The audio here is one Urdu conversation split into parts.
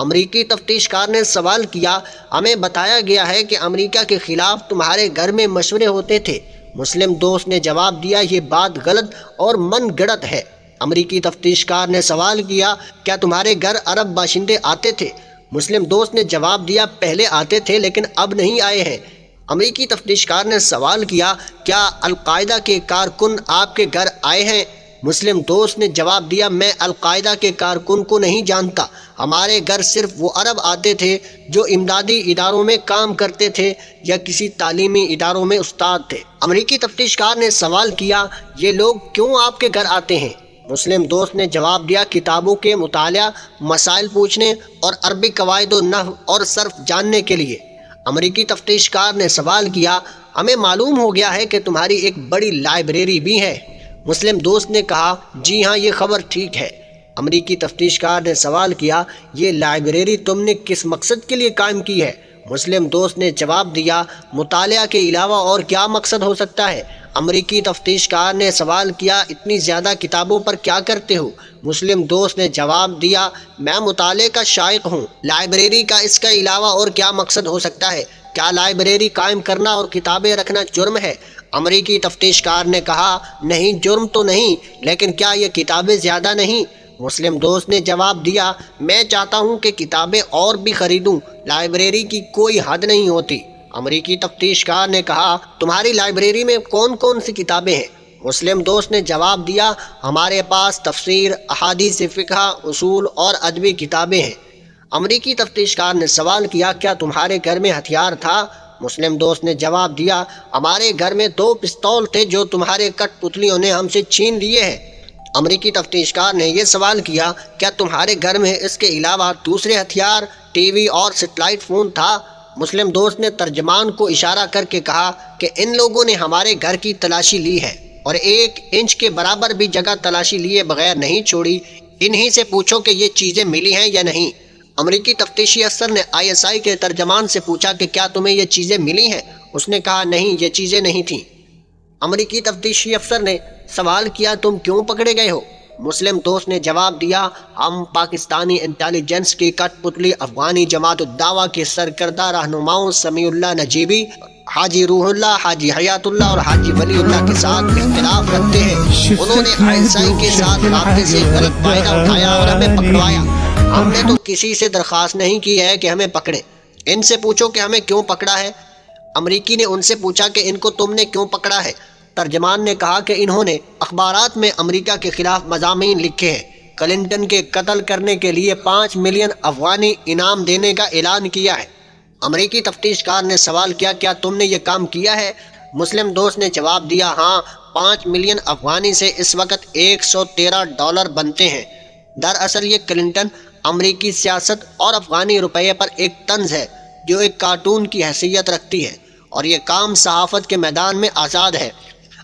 امریکی تفتیش کار نے سوال کیا، ہمیں بتایا گیا ہے کہ امریکہ کے خلاف تمہارے گھر میں مشورے ہوتے تھے۔ مسلم دوست نے جواب دیا، یہ بات غلط اور من گڑت ہے۔ امریکی تفتیش کار نے سوال کیا، کیا تمہارے گھر عرب باشندے آتے تھے؟ مسلم دوست نے جواب دیا، پہلے آتے تھے لیکن اب نہیں آئے ہیں۔ امریکی تفتیش کار نے سوال کیا، کیا القاعدہ کے کارکن آپ کے گھر آئے ہیں؟ مسلم دوست نے جواب دیا، میں القاعدہ کے کارکن کو نہیں جانتا، ہمارے گھر صرف وہ عرب آتے تھے جو امدادی اداروں میں کام کرتے تھے یا کسی تعلیمی اداروں میں استاد تھے۔ امریکی تفتیش کار نے سوال کیا، یہ لوگ کیوں آپ کے گھر آتے ہیں؟ مسلم دوست نے جواب دیا، کتابوں کے مطالعہ، مسائل پوچھنے اور عربی قواعد و نحو اور صرف جاننے کے لیے۔ امریکی تفتیش کار نے سوال کیا، ہمیں معلوم ہو گیا ہے کہ تمہاری ایک بڑی لائبریری بھی ہے۔ مسلم دوست نے کہا، جی ہاں، یہ خبر ٹھیک ہے۔ امریکی تفتیش کار نے سوال کیا، یہ لائبریری تم نے کس مقصد کے لیے قائم کی ہے؟ مسلم دوست نے جواب دیا، مطالعہ کے علاوہ اور کیا مقصد ہو سکتا ہے؟ امریکی تفتیش کار نے سوال کیا، اتنی زیادہ کتابوں پر کیا کرتے ہو؟ مسلم دوست نے جواب دیا، میں مطالعے کا شائق ہوں۔ لائبریری کا اس کا علاوہ اور کیا مقصد ہو سکتا ہے؟ کیا لائبریری قائم کرنا اور کتابیں رکھنا جرم ہے؟ امریکی تفتیش کار نے کہا، نہیں، جرم تو نہیں، لیکن کیا یہ کتابیں زیادہ نہیں؟ مسلم دوست نے جواب دیا، میں چاہتا ہوں کہ کتابیں اور بھی خریدوں، لائبریری کی کوئی حد نہیں ہوتی۔ امریکی تفتیش کار نے کہا، تمہاری لائبریری میں کون کون سی کتابیں ہیں؟ مسلم دوست نے جواب دیا، ہمارے پاس تفسیر، احادیث فقہ، اصول اور ادبی کتابیں ہیں۔ امریکی تفتیش کار نے سوال کیا، کیا تمہارے گھر میں ہتھیار تھا؟ مسلم دوست نے جواب دیا، ہمارے گھر میں 2 پستول تھے جو تمہارے کٹ پتلیوں نے ہم سے چھین لیے ہیں۔ امریکی تفتیش کار نے یہ سوال کیا، کیا تمہارے گھر میں اس کے علاوہ دوسرے ہتھیار، ٹی وی اور سیٹلائٹ فون تھا؟ مسلم دوست نے ترجمان کو اشارہ کر کے کہا کہ ان لوگوں نے ہمارے گھر کی تلاشی لی ہے اور 1 انچ کے برابر بھی جگہ تلاشی لیے بغیر نہیں چھوڑی، انہی سے پوچھو کہ یہ چیزیں ملی ہیں یا نہیں۔ امریکی تفتیشی افسر نے ISI کے ترجمان سے پوچھا کہ کیا تمہیں یہ چیزیں ملی ہیں؟ اس نے کہا، نہیں، یہ چیزیں نہیں تھیں۔ امریکی تفتیشی افسر نے سوال کیا، تم کیوں پکڑے گئے ہو؟ مسلم دوست نے جواب دیا، ہم پاکستانی انٹیلیجنس کی کٹ پتلی افغانی جماعت الدعوہ کے سرکردہ رہنماؤں سمیع اللہ نجیبی، حاجی روح اللہ، حاجی حیات اللہ اور حاجی ولی اللہ کے ساتھ اختلاف رکھتے ہیں۔ انہوں نے ISI کے ساتھ رابطے سے غلط فائدہ اٹھایا اور ہمیں پکڑوایا۔ ہم نے تو کسی سے درخواست نہیں کی ہے کہ ہمیں پکڑیں، ان سے پوچھو کہ ہمیں کیوں پکڑا ہے۔ امریکی نے ان سے پوچھا کہ ان کو تم نے کیوں پکڑا ہے؟ ترجمان نے کہا کہ انہوں نے اخبارات میں امریکہ کے خلاف مضامین لکھے ہیں، کلنٹن کے قتل کرنے کے لیے 5 ملین افغانی انعام دینے کا اعلان کیا ہے۔ امریکی تفتیش کار نے سوال کیا، کیا تم نے یہ کام کیا ہے؟ مسلم دوست نے جواب دیا، ہاں، 5 ملین افغانی سے اس وقت $113 بنتے ہیں۔ دراصل یہ کلنٹن امریکی سیاست اور افغانی روپے پر ایک طنز ہے جو ایک کارٹون کی حیثیت رکھتی ہے، اور یہ کام صحافت کے میدان میں آزاد ہے۔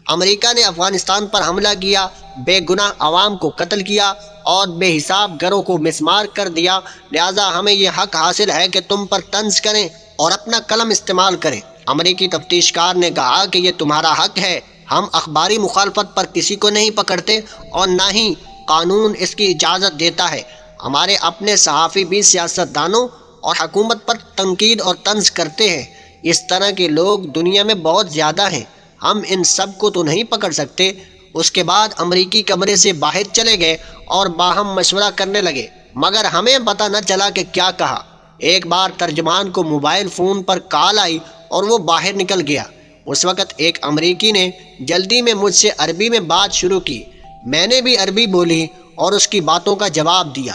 امریکہ نے افغانستان پر حملہ کیا، بے گناہ عوام کو قتل کیا اور بے حساب گھروں کو مسمار کر دیا، لہذا ہمیں یہ حق حاصل ہے کہ تم پر طنز کریں اور اپنا قلم استعمال کریں۔ امریکی تفتیش کار نے کہا کہ یہ تمہارا حق ہے، ہم اخباری مخالفت پر کسی کو نہیں پکڑتے اور نہ ہی قانون اس کی اجازت دیتا ہے۔ ہمارے اپنے صحافی بھی سیاست دانوں اور حکومت پر تنقید اور طنز کرتے ہیں۔ اس طرح کے لوگ دنیا میں بہت زیادہ ہیں، ہم ان سب کو تو نہیں پکڑ سکتے۔ اس کے بعد امریکی کمرے سے باہر چلے گئے اور باہم مشورہ کرنے لگے، مگر ہمیں پتہ نہ چلا کہ کیا کہا۔ ایک بار ترجمان کو موبائل فون پر کال آئی اور وہ باہر نکل گیا۔ اس وقت ایک امریکی نے جلدی میں مجھ سے عربی میں بات شروع کی، میں نے بھی عربی بولی اور اس کی باتوں کا جواب دیا۔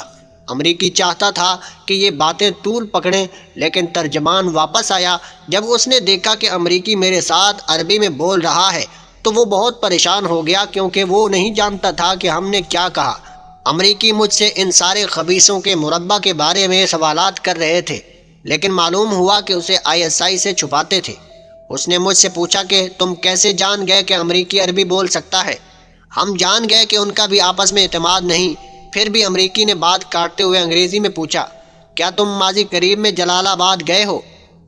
امریکی چاہتا تھا کہ یہ باتیں طول پکڑیں، لیکن ترجمان واپس آیا۔ جب اس نے دیکھا کہ امریکی میرے ساتھ عربی میں بول رہا ہے تو وہ بہت پریشان ہو گیا، کیونکہ وہ نہیں جانتا تھا کہ ہم نے کیا کہا۔ امریکی مجھ سے ان سارے خبیثوں کے مربع کے بارے میں سوالات کر رہے تھے، لیکن معلوم ہوا کہ اسے ISI سے چھپاتے تھے۔ اس نے مجھ سے پوچھا کہ تم کیسے جان گئے کہ امریکی عربی بول سکتا ہے؟ ہم جان گئے کہ ان کا بھی آپس میں اعتماد نہیں۔ پھر بھی امریکی نے بات کاٹتے ہوئے انگریزی میں پوچھا، کیا تم ماضی قریب میں جلال آباد گئے ہو؟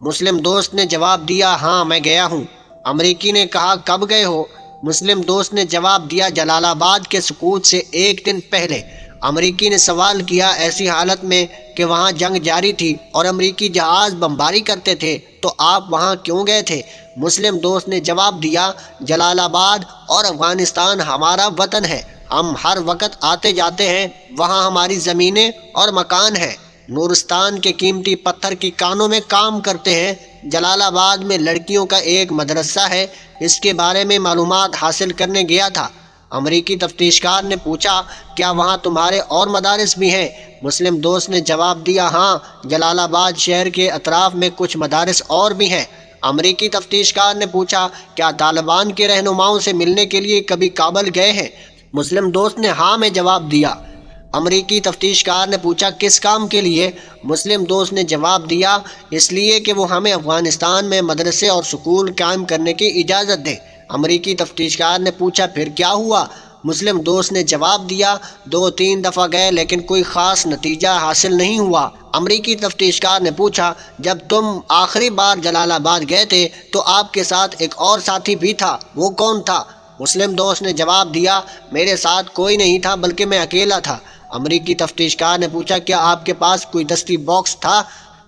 مسلم دوست نے جواب دیا، ہاں، میں گیا ہوں۔ امریکی نے کہا، کب گئے ہو؟ مسلم دوست نے جواب دیا، جلال آباد کے سقوط سے 1 دن پہلے۔ امریکی نے سوال کیا، ایسی حالت میں کہ وہاں جنگ جاری تھی اور امریکی جہاز بمباری کرتے تھے تو آپ وہاں کیوں گئے تھے؟ مسلم دوست نے جواب دیا، جلال آباد اور افغانستان ہمارا وطن ہے، ہم ہر وقت آتے جاتے ہیں، وہاں ہماری زمینیں اور مکان ہیں، نورستان کے قیمتی پتھر کی کانوں میں کام کرتے ہیں، جلال آباد میں لڑکیوں کا ایک مدرسہ ہے، اس کے بارے میں معلومات حاصل کرنے گیا تھا۔ امریکی تفتیش کار نے پوچھا، کیا وہاں تمہارے اور مدارس بھی ہیں؟ مسلم دوست نے جواب دیا، ہاں، جلال آباد شہر کے اطراف میں کچھ مدارس اور بھی ہیں۔ امریکی تفتیش کار نے پوچھا، کیا طالبان کے رہنماؤں سے ملنے کے لیے کبھی کابل گئے ہیں؟ مسلم دوست نے ہاں میں جواب دیا۔ امریکی تفتیش کار نے پوچھا، کس کام کے لیے؟ مسلم دوست نے جواب دیا، اس لیے کہ وہ ہمیں افغانستان میں مدرسے اور سکول قائم کرنے کی اجازت دیں۔ امریکی تفتیش کار نے پوچھا، پھر کیا ہوا؟ مسلم دوست نے جواب دیا، 2-3 دفعہ گئے لیکن کوئی خاص نتیجہ حاصل نہیں ہوا۔ امریکی تفتیش کار نے پوچھا، جب تم آخری بار جلال آباد گئے تھے تو آپ کے ساتھ ایک اور ساتھی بھی تھا، وہ کون تھا؟ مسلم دوست نے جواب دیا، میرے ساتھ کوئی نہیں تھا بلکہ میں اکیلا تھا۔ امریکی تفتیش کار نے پوچھا، کیا آپ کے پاس کوئی دستی باکس تھا؟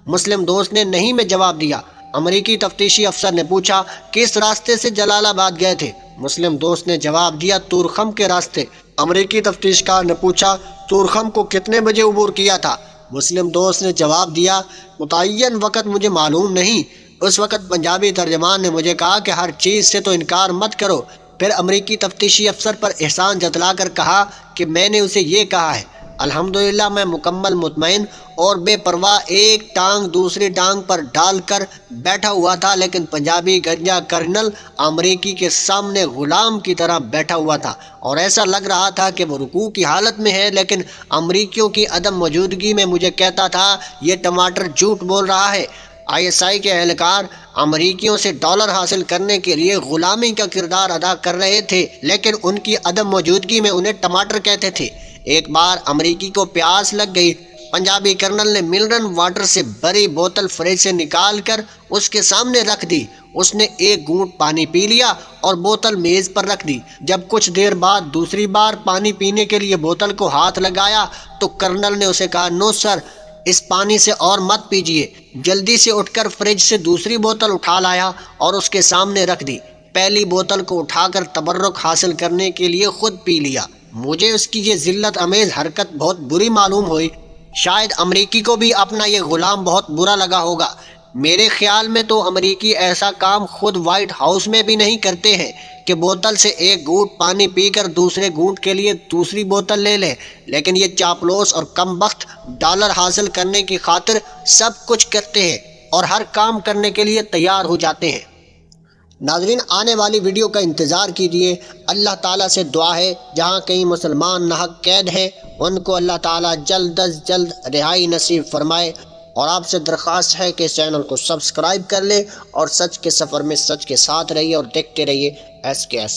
مسلم دوست نے نہیں میں جواب دیا۔ امریکی تفتیشی افسر نے پوچھا، کس راستے سے جلال آباد گئے تھے؟ مسلم دوست نے جواب دیا، تورخم کے راستے۔ امریکی تفتیش کار نے پوچھا، تورخم کو کتنے بجے عبور کیا تھا؟ مسلم دوست نے جواب دیا، متعین وقت مجھے معلوم نہیں، اس وقت پنجابی ترجمان نے مجھے کہا کہ ہر چیز سے تو انکار مت کرو۔ پھر امریکی تفتیشی افسر پر احسان جتلا کر کہا کہ میں نے اسے یہ کہا ہے، الحمدللہ میں مکمل مطمئن اور بے پرواہ ایک ٹانگ دوسری ٹانگ پر ڈال کر بیٹھا ہوا تھا، لیکن پنجابی گنجا کرنل امریکی کے سامنے غلام کی طرح بیٹھا ہوا تھا اور ایسا لگ رہا تھا کہ وہ رکوع کی حالت میں ہے، لیکن امریکیوں کی عدم موجودگی میں مجھے کہتا تھا، یہ ٹماٹر جھوٹ بول رہا ہے۔ ISI کے اہلکار امریکیوں سے ڈالر حاصل کرنے کے لیے غلامی کا کردار ادا کر رہے تھے، لیکن ان کی عدم موجودگی میں انہیں ٹماٹر کہتے تھے۔ ایک بار امریکی کو پیاس لگ گئی، پنجابی کرنل نے منرل واٹر سے بھری بوتل فریج سے نکال کر اس کے سامنے رکھ دی۔ اس نے ایک گھونٹ پانی پی لیا اور بوتل میز پر رکھ دی۔ جب کچھ دیر بعد دوسری بار پانی پینے کے لیے بوتل کو ہاتھ لگایا تو کرنل نے اسے کہا، نو سر، اس پانی سے اور مت پیجیے۔ جلدی سے اٹھ کر فریج سے دوسری بوتل اٹھا لایا اور اس کے سامنے رکھ دی۔ پہلی بوتل کو اٹھا کر تبرک حاصل کرنے کے لیے خود پی لیا۔ مجھے اس کی یہ ذلت امیز حرکت بہت بری معلوم ہوئی۔ شاید امریکی کو بھی اپنا یہ غلام بہت برا لگا ہوگا۔ میرے خیال میں تو امریکی ایسا کام خود وائٹ ہاؤس میں بھی نہیں کرتے ہیں کہ بوتل سے ایک گھونٹ پانی پی کر دوسرے گھونٹ کے لیے دوسری بوتل لے لیں، لیکن یہ چاپلوس اور کم بخت ڈالر حاصل کرنے کی خاطر سب کچھ کرتے ہیں اور ہر کام کرنے کے لیے تیار ہو جاتے ہیں۔ ناظرین، آنے والی ویڈیو کا انتظار کیجیے۔ اللہ تعالیٰ سے دعا ہے جہاں کئی مسلمان ناحق قید ہیں ان کو اللہ تعالیٰ جلد از جلد رہائی نصیب فرمائے، اور آپ سے درخواست ہے کہ چینل کو سبسکرائب کر لیں اور سچ کے سفر میں سچ کے ساتھ رہیے اور دیکھتے رہیے SKS۔